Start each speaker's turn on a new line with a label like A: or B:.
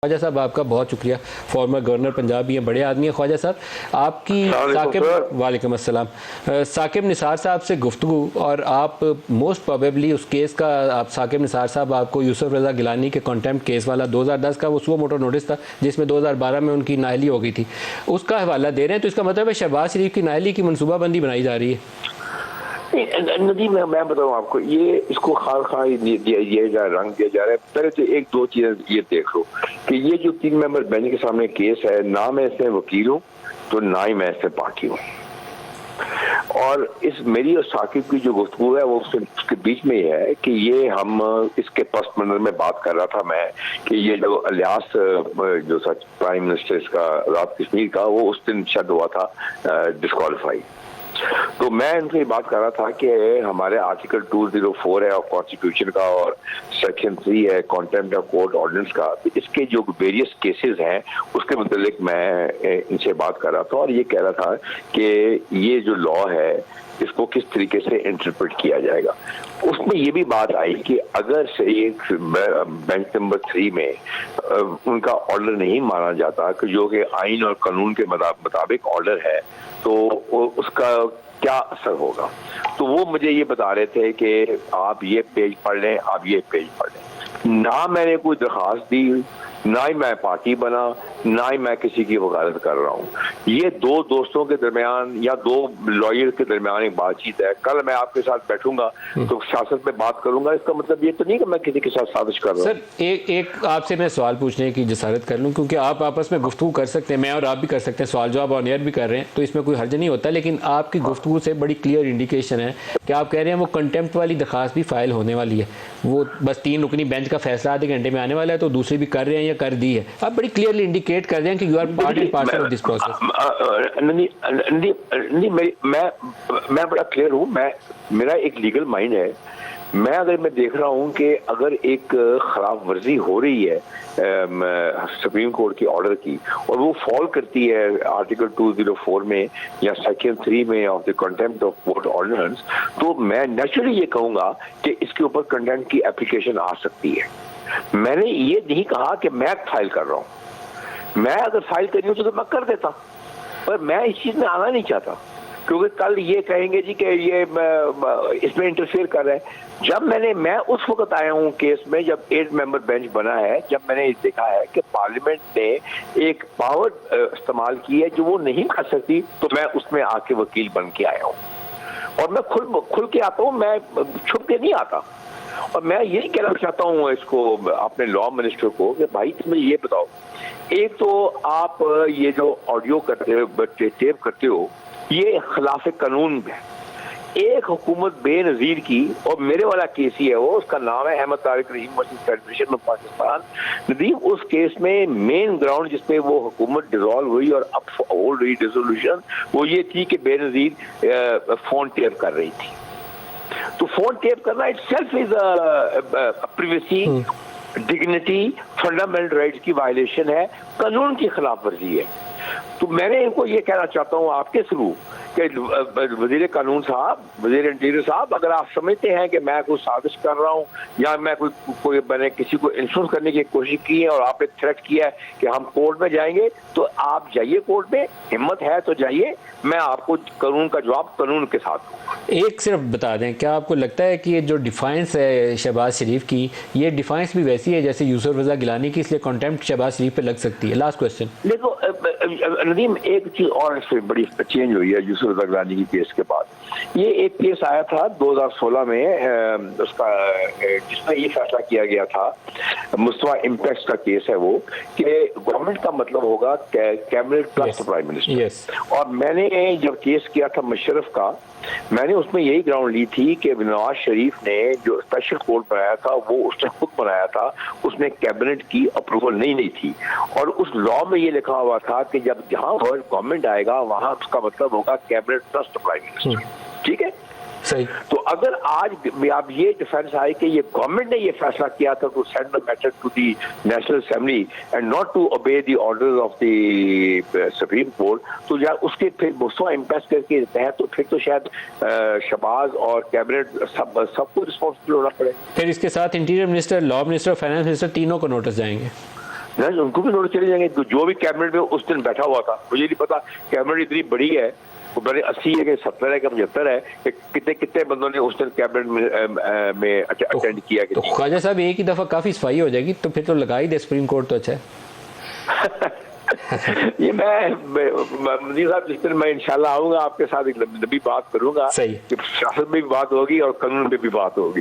A: ख्वाजा साहब आपका बहुत शुक्रिया। फॉर्मर गवर्नर पंजाब भी हैं, बड़े आदमी हैं ख्वाजा साहब। आपकी वालेकुम अस्सलाम साकिब निसार साहब से गुफ्तगू, और आप मोस्ट प्रोबेबली उस केस का, आप साकिब निसार साहब आपको यूसुफ रज़ा गिलानी के कंटेम्प्ट केस वाला 2010 का वो सुओ मोटो नोटिस था जिसमें 2012 में उनकी नाअहली हो गई थी, उसका हवाला दे रहे हैं, तो इसका मतलब है शहबाज शरीफ की नाअहली की मनसूबाबंदी बनाई जा रही है।
B: नदीम, मैं बताऊँ आपको, ये इसको खार दिया जा रंग दिया जा रहा है। पहले तो एक दो चीजें ये देख लो कि ये जो 3 मेंबर बेंच के सामने केस है, ना मैं इसमें वकील हूँ तो ना ही मैं इसमें पार्टी हूँ, और इस मेरी और साकिब की जो गुफ्तगू है वो उसके बीच में ही है कि ये हम इसके पस मंजर में बात कर रहा था मैं कि ये जो अलियास जो सच प्राइम मिनिस्टर इसका रात कश्मीर का, वो उस दिन शायद हुआ था डिस्क्वालीफाई। तो मैं इनसे बात कर रहा था कि हमारे आर्टिकल 204 है और कॉन्स्टिट्यूशन का, और सेक्शन 3 है कॉन्टेम्प्ट ऑफ कोर्ट ऑर्डिनेंस का, इसके जो वेरियस केसेस हैं उसके मुतालिक मैं इनसे बात कर रहा था और ये कह रहा था कि ये जो लॉ है इसको किस तरीके से इंटरप्रेट किया जाएगा। उसमें ये भी बात आई कि अगर एक बेंच नंबर 3 में उनका ऑर्डर नहीं माना जाता कि जो कि आइन और कानून के मुताबिक ऑर्डर है, तो उसका क्या असर होगा। तो वो मुझे ये बता रहे थे कि आप ये पेज पढ़ लें, आप ये पेज पढ़ लें। ना मैंने कोई दरखास्त दी, ना ही मैं पार्टी बना, ना ही मैं किसी की वकालत कर रहा हूँ। ये दो दोस्तों के दरमियान या दो लॉयर के दरमियान एक बातचीत है। कल मैं आपके साथ बैठूंगा तो सियासत में बात करूंगा, इसका मतलब ये तो नहीं कि मैं किसी के साथ साजिश कर रहा हूँ।
A: सर एक आपसे मैं सवाल पूछने की जसारत कर लूँ, क्योंकि आप आपस में गुफ्तगू कर सकते हैं, मैं और आप भी कर सकते हैं, सवाल जवाब ऑन एयर भी कर रहे हैं, तो इसमें कोई हर्ज नहीं होता। लेकिन आपकी गुफ्तगू से बड़ी क्लियर इंडिकेशन है कि आप कह रहे हैं वो कंटेम्प्ट वाली दरखास्त भी फाइल होने वाली है, वो बस 3 रुकनी बेंच का फैसला आधे घंटे में आने वाला है, तो दूसरी भी कर रहे हैं या कर दी है। आप बड़ी क्लियरली इंडिकेट कर रहे हैं कि you are part and parcel of this process.
B: मैं बड़ा क्लियर हूँ, मेरा एक लीगल माइंड है। मैं देख रहा हूँ कि अगर एक खिलाफ वर्जी हो रही है सुप्रीम कोर्ट की ऑर्डर की, और वो फॉल करती है आर्टिकल 204 में या सेक्शन 3 में of the contempt of court ordinance, तो मैं नेचुरली ये कहूँगा कि इसके ऊपर कंटेम्प्ट की एप्लीकेशन आ सकती है। मैंने ये नहीं कहा कि मैं फाइल कर रहा हूँ, मैं अगर फाइल करी हूँ तो मैं कर देता, पर मैं इस चीज में आना नहीं चाहता, क्योंकि कल ये कहेंगे जी कि ये इसमें इंटरफेयर कर रहे हैं। जब मैं उस वक्त आया हूँ केस में जब 8 मेंबर बेंच बना है, जब मैंने देखा है कि पार्लियामेंट ने एक पावर इस्तेमाल की है जो वो नहीं कर सकती, तो मैं उसमें आके वकील बन के आया हूँ, और मैं खुल के आता हूँ, मैं छुप के नहीं आता। और मैं यही कहना चाहता हूँ इसको अपने लॉ मिनिस्टर को कि भाई तुम्हें ये बताओ, एक तो आप ये जो ऑडियो करते हो, टेप करते हो, ये खिलाफ कानून है। एक हुकूमत बेनजीर की, और मेरे वाला केस ही है वो, उसका नाम है Ahmad Tariq Rahim versus federation of Pakistan. Nadeem, उस केस में मेन ग्राउंड जिसपे वो हुकूमत डिसॉल्व हुई और अब होल्ड हुई डिसोल्यूशन, वो ये थी कि बेनजीर फोन टेप कर रही थी। तो फोन टेप करना itself is privacy, dignity, fundamental rights की वायलेशन है, कानून की खिलाफ वर्जी है। तो मैंने इनको ये कहना चाहता हूँ आपके थ्रू कि वजीर कानून साहब, वजीर इंटीरियर साहब, अगर आप समझते हैं कि मैं कोई साजिश कर रहा हूँ या मैं मैंने किसी को इन्फ्लुएंस करने की कोशिश की है और आपने थ्रेट किया है कि हम कोर्ट में जाएंगे, तो आप जाइए कोर्ट में, हिम्मत है तो जाइए, मैं आपको कानून का जवाब कानून के साथ दूंगा।
A: एक सिर्फ बता दें, क्या आपको लगता है कि ये जो डिफाइंस है शहबाज शरीफ की, ये डिफाइंस भी वैसी है जैसे यूसुफ रज़ा गिलानी की, इसलिए कंटेम्प्ट शहबाज शरीफ पे लग सकती है? Last question.
B: देखो नदीम, एक चीज और इसमें बड़ी चेंज हुई है यूसुफ रज़ा गिलानी की केस के बाद। ये एक केस आया था 2016 में उसका, जिसमें ये फैसला किया गया था, मुस्तफा इम्पैक्ट का केस है वो, कि गवर्नमेंट का मतलब होगा कैबिनेट प्लस प्राइम मिनिस्टर। और मैंने जब केस किया था मुशर्रफ का, मैंने उसमें यही ग्राउंड ली थी कि नवाज शरीफ ने जो स्पेशल कोर्ट बनाया था वो उसने खुद बनाया था, उसने कैबिनेट की अप्रूवल नहीं ली थी, और उस लॉ में ये लिखा हुआ था कि जब जहां वर्ड गवर्नमेंट आएगा वहां उसका मतलब होगा कैबिनेट प्लस प्राइम मिनिस्टर। ठीक है,
A: सही।
B: तो अगर आज आप ये डिफेंस आए कि ये गवर्नमेंट ने ये फैसला किया था to send the matter to the national assembly and not to obey the orders of the supreme court, तो यार उसके फिर मुस्तफा इम्पैक्ट करके तहत तो फिर तो शायद शहबाज और कैबिनेट सबको रिस्पॉन्सिबल होना पड़ेगा।
A: फिर इसके साथ interior minister, law minister, finance minister, तीनों को नोटिस जाएंगे।
B: नहीं, उनको भी नोटिस चले जाएंगे। जो भी कैबिनेट में उस दिन बैठा हुआ था, मुझे नहीं पता कैबिनेट इतनी बड़ी है, वो बड़े 80 है कि 70 है कि 75 है कि कितने कितने बंदों ने उस दिन कैबिनेट में अटेंड किया कि
A: तो ख्वाजा साहब एक ही दफा काफी सफाई हो जाएगी, तो फिर तो लगा ही दे सुप्रीम कोर्ट, तो अच्छा है।
B: ये मैं मुनीर साहब जिस दिन मैं इंशाल्लाह आऊंगा आपके साथ एक लंबी बात करूंगा
A: सही।
B: कि सियासत में भी बात होगी और कानून पे भी बात होगी।